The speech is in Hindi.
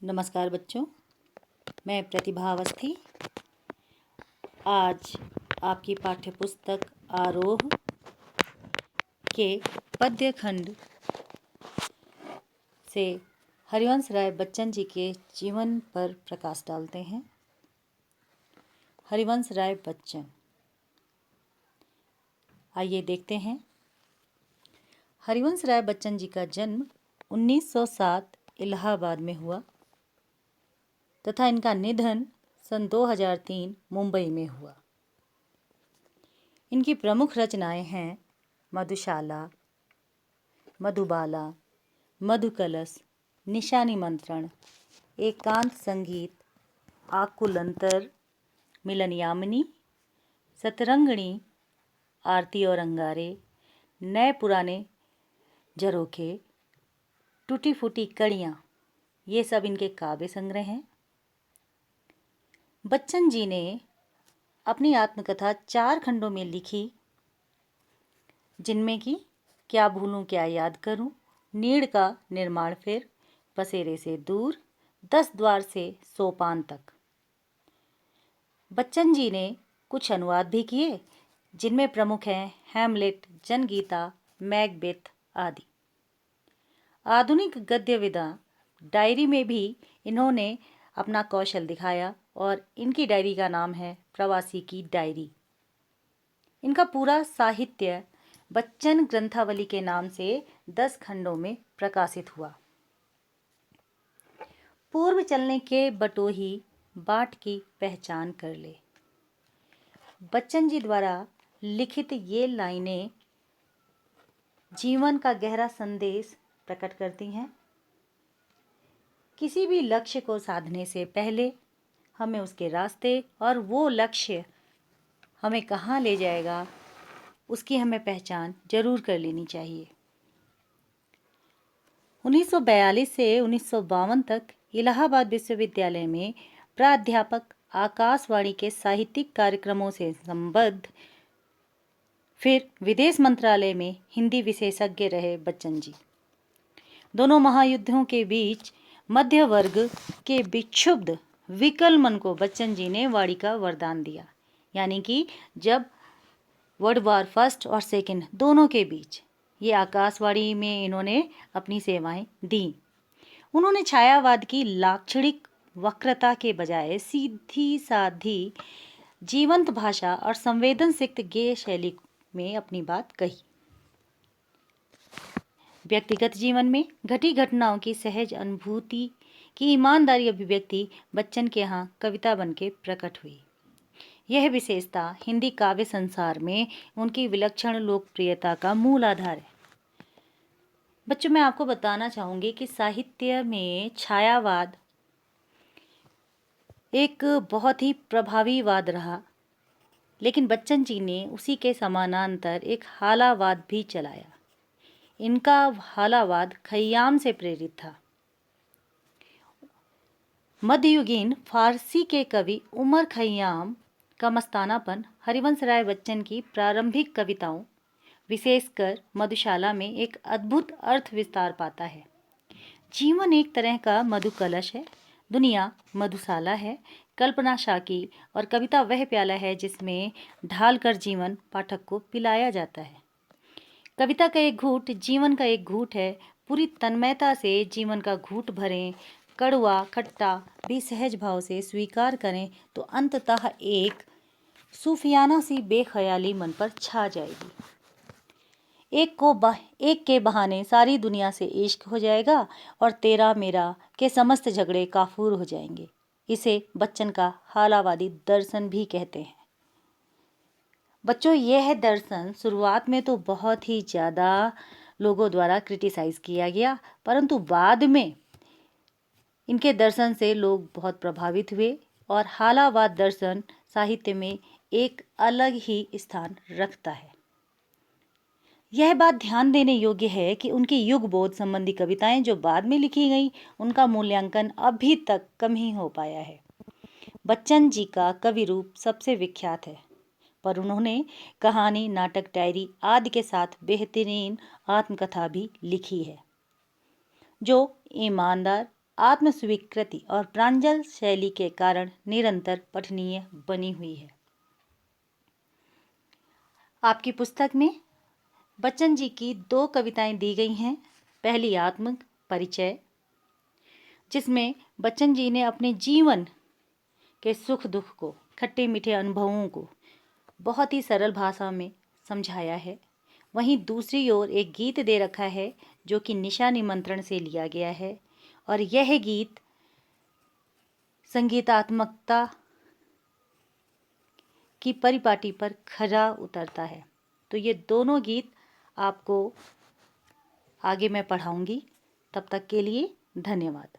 नमस्कार बच्चों, मैं प्रतिभा अवस्थी आज आपकी पाठ्यपुस्तक आरोह के पद्य खंड से हरिवंश राय बच्चन जी के जीवन पर प्रकाश डालते हैं। हरिवंश राय बच्चन, आइए देखते हैं। हरिवंश राय बच्चन जी का जन्म 1907 इलाहाबाद में हुआ तथा इनका निधन सन 2003 मुंबई में हुआ। इनकी प्रमुख रचनाएं हैं मधुशाला, मधुबाला, मधुकलश, निशानी मंत्रण, एकांत संगीत, आकुलंतर, मिलनयामिनी, सतरंगिणी, आरती और अंगारे, नए पुराने झरोखे, टूटी फूटी कड़ियाँ, ये सब इनके काव्य संग्रह हैं। बच्चन जी ने अपनी आत्मकथा 4 खंडों में लिखी, जिनमें कि क्या भूलूं क्या याद करूं, नीड़ का निर्माण फिर, पसेरे से दूर, 10 द्वार से सोपान तक। बच्चन जी ने कुछ अनुवाद भी किए, जिनमें प्रमुख हैं हैमलेट, जनगीता, मैकबेथ आदि। आधुनिक गद्य विधा डायरी में भी इन्होंने अपना कौशल दिखाया और इनकी डायरी का नाम है प्रवासी की डायरी। इनका पूरा साहित्य बच्चन ग्रंथावली के नाम से 10 खंडों में प्रकाशित हुआ। पूर्व चलने के बटोही बाट की पहचान कर ले। बच्चन जी द्वारा लिखित ये लाइनें जीवन का गहरा संदेश प्रकट करती हैं। किसी भी लक्ष्य को साधने से पहले हमें उसके रास्ते और वो लक्ष्य हमें कहाँ ले जाएगा, उसकी हमें पहचान जरूर कर लेनी चाहिए। 1942 से 1952 तक इलाहाबाद विश्वविद्यालय में प्राध्यापक आकाशवाणी के साहित्यिक कार्यक्रमों से संबद्ध, फिर विदेश मंत्रालय में हिंदी विशेषज्ञ रहे बच्चन जी। दोनों महायुद्धों के बीच मध्य वर्ग के विक्षुब्ध विकल मन को बच्चन जी ने वाणी का वरदान दिया। यानी कि जब वर्ल्ड वार फर्स्ट और सेकंड दोनों के बीच ये आकाशवाणी में इन्होंने अपनी सेवाएं दी। उन्होंने छायावाद की लाक्षणिक वक्रता के बजाय सीधी साधी जीवंत भाषा और संवेदनसिक्त गेय शैली में अपनी बात कही। व्यक्तिगत जीवन में घटी घटनाओं की सहज अनुभूति की ईमानदारी अभिव्यक्ति बच्चन के यहाँ कविता बनके प्रकट हुई। यह विशेषता हिंदी काव्य संसार में उनकी विलक्षण लोकप्रियता का मूल आधार है। बच्चों, मैं आपको बताना चाहूँगी कि साहित्य में छायावाद एक बहुत ही प्रभावी वाद रहा, लेकिन बच्चन जी ने उसी के समानांतर एक हालावाद भी चलाया। इनका हालावाद खय्याम से प्रेरित था। मध्ययुगीन फारसी के कवि उमर खय्याम का मस्तानापन हरिवंश राय बच्चन की प्रारंभिक कविताओं, विशेषकर मधुशाला में एक अद्भुत अर्थ विस्तार पाता है। जीवन एक तरह का मधुकलश है, दुनिया मधुशाला है, कल्पना शाकी और कविता वह प्याला है जिसमें ढालकर जीवन पाठक को पिलाया जाता है। कविता का एक घूंट जीवन का एक घूंट है। पूरी तन्मयता से जीवन का घूंट भरें, कड़वा खट्टा भी सहज भाव से स्वीकार करें तो अंततः एक सूफियाना सी बेख्याली मन पर छा जाएगी। एक के बहाने सारी दुनिया से इश्क हो जाएगा और तेरा मेरा के समस्त झगड़े काफूर हो जाएंगे। इसे बच्चन का हालावादी दर्शन भी कहते हैं। बच्चों, यह दर्शन शुरुआत में तो बहुत ही ज़्यादा लोगों द्वारा क्रिटिसाइज किया गया, परंतु बाद में इनके दर्शन से लोग बहुत प्रभावित हुए और हालावाद दर्शन साहित्य में एक अलग ही स्थान रखता है। यह बात ध्यान देने योग्य है कि उनकी युग बोध संबंधी कविताएं जो बाद में लिखी गईं, उनका मूल्यांकन अभी तक कम ही हो पाया है। बच्चन जी का कवि रूप सबसे विख्यात है, पर उन्होंने कहानी, नाटक, डायरी आदि के साथ बेहतरीन आत्मकथा भी लिखी है, जो ईमानदार, आत्मस्वीकृति और प्रांजल शैली के कारण निरंतर पठनीय बनी हुई है। आपकी पुस्तक में बच्चन जी की 2 कविताएं दी गई हैं। पहली आत्म परिचय, जिसमें बच्चन जी ने अपने जीवन के सुख दुख को, खट्टे मीठे अनुभवों को बहुत ही सरल भाषा में समझाया है। वहीं दूसरी ओर एक गीत दे रखा है जो कि निशा निमंत्रण से लिया गया है, और यह गीत संगीतात्मकता की परिपाटी पर खरा उतरता है। तो ये दोनों गीत आपको आगे मैं पढ़ाऊंगी। तब तक के लिए धन्यवाद।